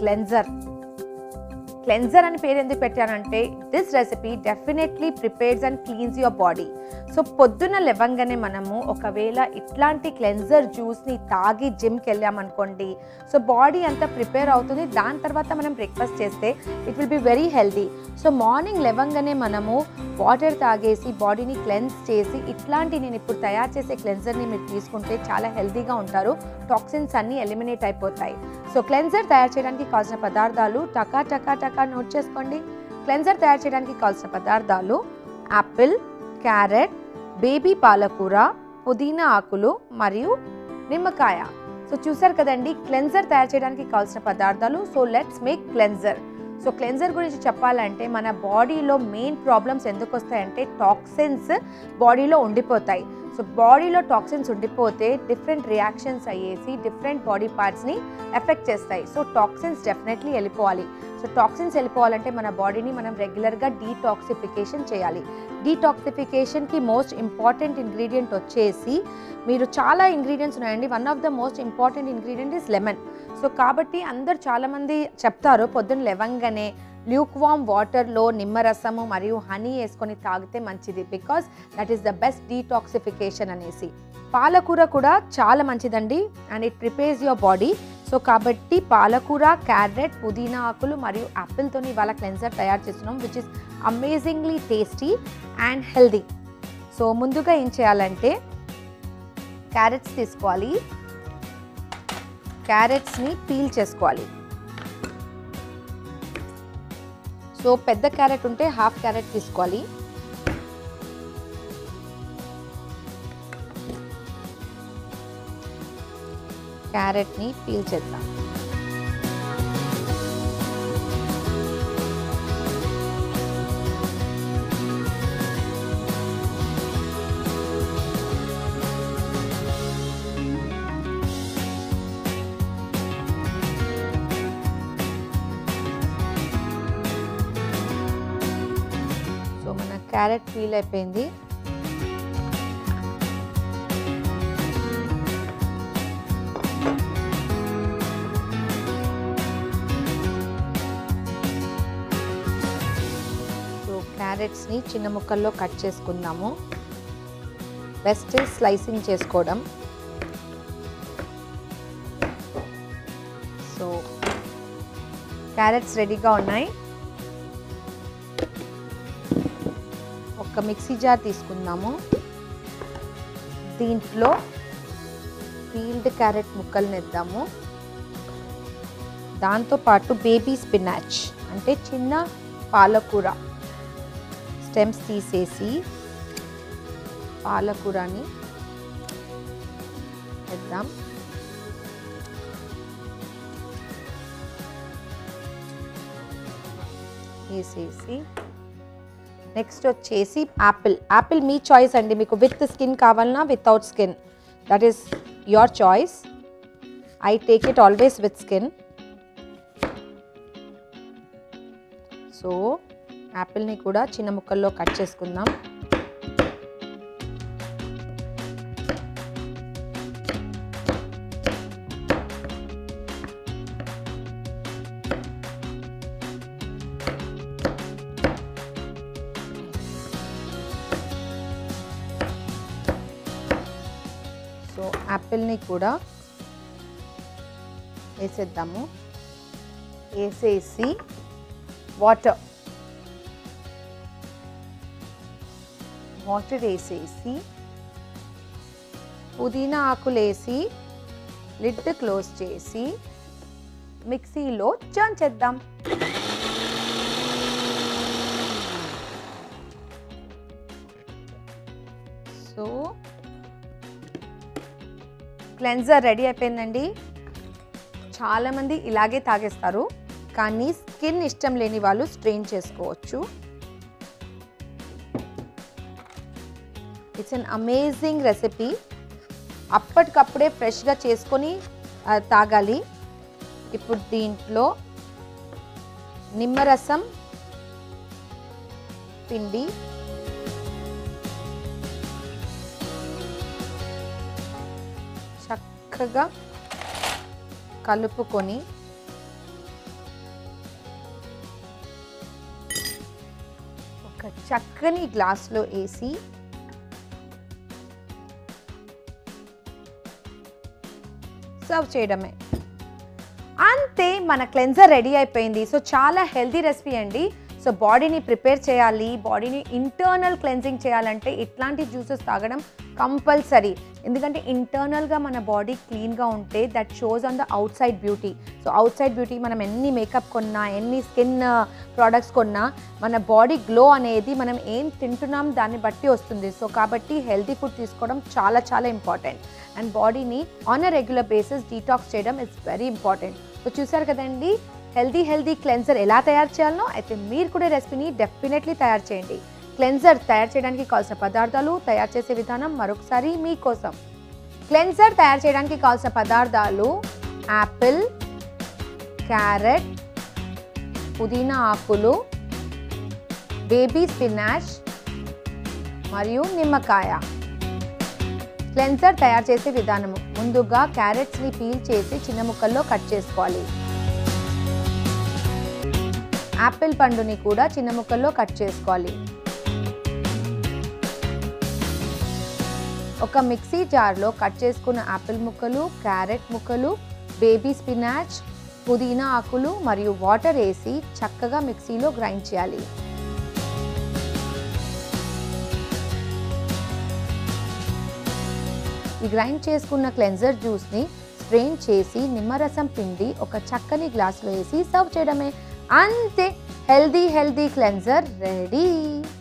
Cleanser. Cleanser అని పేరు ఎందుకు పెట్టానంటే this recipe definitely prepares and cleanses your body. So పొద్దున్న లేవంగానే మనము ఒకవేళ ఇట్లాంటి క్లెన్జర్ జ్యూస్ని తాగి జిమ్కి వెళ్ళామనుకోండి, సో బాడీ అంతా ప్రిపేర్ అవుతుంది. దాని తర్వాత మనం బ్రేక్ఫాస్ట్ చేస్తే it will be very healthy. So morning లేవంగానే మనము వాటర్ తాగేసి బాడీని క్లెన్స్ చేసి ఇట్లాంటి నేను ఇప్పుడు తయారు చేసే క్లెన్జర్ని మీరు తీసుకుంటే చాలా హెల్దీగా ఉంటారు. టాక్సిన్స్ అన్నీ ఎలిమినేట్ అయిపోతాయి. సో క్లెన్జర్ తయారు చేయడానికి కావాల్సిన పదార్థాలు టకా నోట్ చేసుకోండి. క్లెన్జర్ తయారు చేయడానికి కావాల్సిన పదార్థాలు యాపిల్, క్యారెట్, బేబీ పాలకూర, పుదీనా ఆకులు మరియు నిమ్మకాయ. సో చూసారు కదండి క్లెన్జర్ తయారు చేయడానికి కావాల్సిన పదార్థాలు. So let's make cleanser. So cleanser గురించి చెప్పాలంటే మన బాడీలో మెయిన్ ప్రాబ్లమ్స్ ఎందుకు వస్తాయంటే టాక్సిన్స్ బాడీలో ఉండిపోతాయి. సో బాడీలో టాక్సిన్స్ ఉండిపోతే డిఫరెంట్ రియాక్షన్స్ అయ్యేసి డిఫరెంట్ బాడీ పార్ట్స్ని ఎఫెక్ట్ చేస్తాయి. సో టాక్సిన్స్ డెఫినెట్లీ వెళ్ళిపోవాలి. సో టాక్సిన్స్ వెళ్ళిపోవాలంటే మన బాడీని మనం రెగ్యులర్గా డీటాక్సిఫికేషన్ చేయాలి. డీటాక్సిఫికేషన్కి మోస్ట్ ఇంపార్టెంట్ ఇంగ్రీడియంట్ వచ్చేసి, మీరు చాలా ఇంగ్రీడియంట్స్ ఉన్నాయండి, one of the most important ingredient is lemon. So కాబట్టి అందరు చాలామంది చెప్తారు పొద్దున్న లేవంగానే ల్యూక్ వామ్ వాటర్లో నిమ్మరసము మరియు హనీ వేసుకొని తాగితే మంచిది, because that is the best detoxification అనేసి. పాలకూర కూడా చాలా మంచిదండి and it prepares your body. So కాబట్టి పాలకూర, క్యారెట్, పుదీనా ఆకులు మరియు యాపిల్తో ఇవాళ క్లెన్జర్ తయారు చేస్తున్నాం, which is amazingly tasty and healthy. So ముందుగా ఏం చేయాలంటే క్యారెట్స్ తీసుకోవాలి. క్యారెట్స్ని పీల్ చేసుకోవాలి. సో పెద్ద క్యారెట్ ఉంటే హాఫ్ క్యారెట్ తీసుకోవాలి. క్యారెట్ని పీల్ చేద్దాం. సో మన క్యారెట్ పీల్ అయిపోయింది. క్యారెట్స్ని చిన్న ముక్కల్లో కట్ చేసుకుందాము. బెస్ట్ స్లైసింగ్ చేసుకోవడం. సో క్యారెట్స్ రెడీగా ఉన్నాయి. ఒక మిక్సీ జార్ తీసుకుందాము. దీంట్లో పీల్డ్ క్యారెట్ ముక్కల్ని వేద్దాము. దాంతోపాటు బేబీ స్పినాచ్ అంటే చిన్న పాలకూర స్టెమ్స్ తీసేసి పాలకూరని వేద్దాం. వేసేసి నెక్స్ట్ వచ్చేసి యాపిల్. యాపిల్ మీ చాయిస్ అండి, మీకు విత్ స్కిన్ కావాలన్నా without skin, that is your choice. I take it always with skin. So యాపిల్ని కూడా చిన్న ముక్కల్లో కట్ చేసుకుందాం. సో యాపిల్ని కూడా వేసేద్దాము. వేసేసి వాటర్ వేసేసి పుదీనా ఆకులు వేసి లిడ్ క్లోజ్ చేసి మిక్సీలో చర్న్ చేద్దాం. సో క్లెన్జర్ రెడీ అయిపోయిందండి. చాలామంది ఇలాగే తాగేస్తారు, కానీ స్కిన్ ఇష్టం లేని వాళ్ళు స్ట్రెయిన్ చేసుకోవచ్చు. It's an amazing recipe. అప్పటికప్పుడే ఫ్రెష్గా చేసుకొని తాగాలి. ఇప్పుడు దీంట్లో నిమ్మరసం పిండి, చక్కగా కలుపుకొని చక్కని గ్లాస్లో వేసి సర్వ్ చేయడమే. అంతే, మన క్లెన్జర్ రెడీ అయిపోయింది. సో చాలా హెల్తీ రెసిపీ అండి. సో బాడీని ప్రిపేర్ చేయాలి, బాడీని ఇంటర్నల్ క్లెన్జింగ్ చేయాలంటే ఇట్లాంటి జ్యూసెస్ తాగడం కంపల్సరీ. ఎందుకంటే ఇంటర్నల్గా మన బాడీ క్లీన్గా ఉంటే that shows on the out side beauty. So out side beauty మనం ఎన్ని మేకప్ కొన్నా, ఎన్ని స్కిన్ ప్రోడక్ట్స్ కొన్నా, మన బాడీ గ్లో అనేది మనం ఏం తింటున్నాం దాన్ని బట్టి వస్తుంది. సో కాబట్టి హెల్తీ ఫుడ్ తీసుకోవడం చాలా చాలా ఇంపార్టెంట్. అండ్ బాడీని on a regular basis detox చేయడం ఇట్స్ వెరీ ఇంపార్టెంట్. సో చూసారు కదండి హెల్దీ క్లెన్జర్ ఎలా తయారు చేయాలనో. అయితే మీరు కూడా రెసిపీని డెఫినెట్లీ తయారు చేయండి. క్లెన్జర్ తయారు చేయడానికి కావాల్సిన పదార్థాలు, తయారు చేసే విధానం మరొకసారి మీకోసం. క్లెన్జర్ తయారు చేయడానికి కావాల్సిన పదార్థాలు యాపిల్, క్యారెట్, పుదీనా ఆకులు, బేబీ స్పినాచ్ మరియు నిమ్మకాయ. క్లెన్జర్ తయారు చేసే విధానము: ముందుగా క్యారెట్స్ని పీల్ చేసి చిన్న ముక్కల్లో కట్ చేసుకోవాలి. యాపిల్ పండుని కూడా చిన్న ముక్కల్లో కట్ చేసుకోవాలి. ఒక మిక్సీ జార్లో కట్ చేసుకున్న యాపిల్ ముక్కలు, క్యారెట్ ముక్కలు, బేబీ స్పినాచ్, పుదీనా ఆకులు మరియు వాటర్ వేసి చక్కగా మిక్సీలో గ్రైండ్ చేయాలి. ఈ గ్రైండ్ చేసుకున్న క్లెన్జర్ జ్యూస్ని స్ట్రెయిన్ చేసి నిమ్మరసం పిండి ఒక చక్కని గ్లాసులో వేసి సర్వ్ చేయడమే. అంతే, హెల్దీ క్లెన్జర్ రెడీ.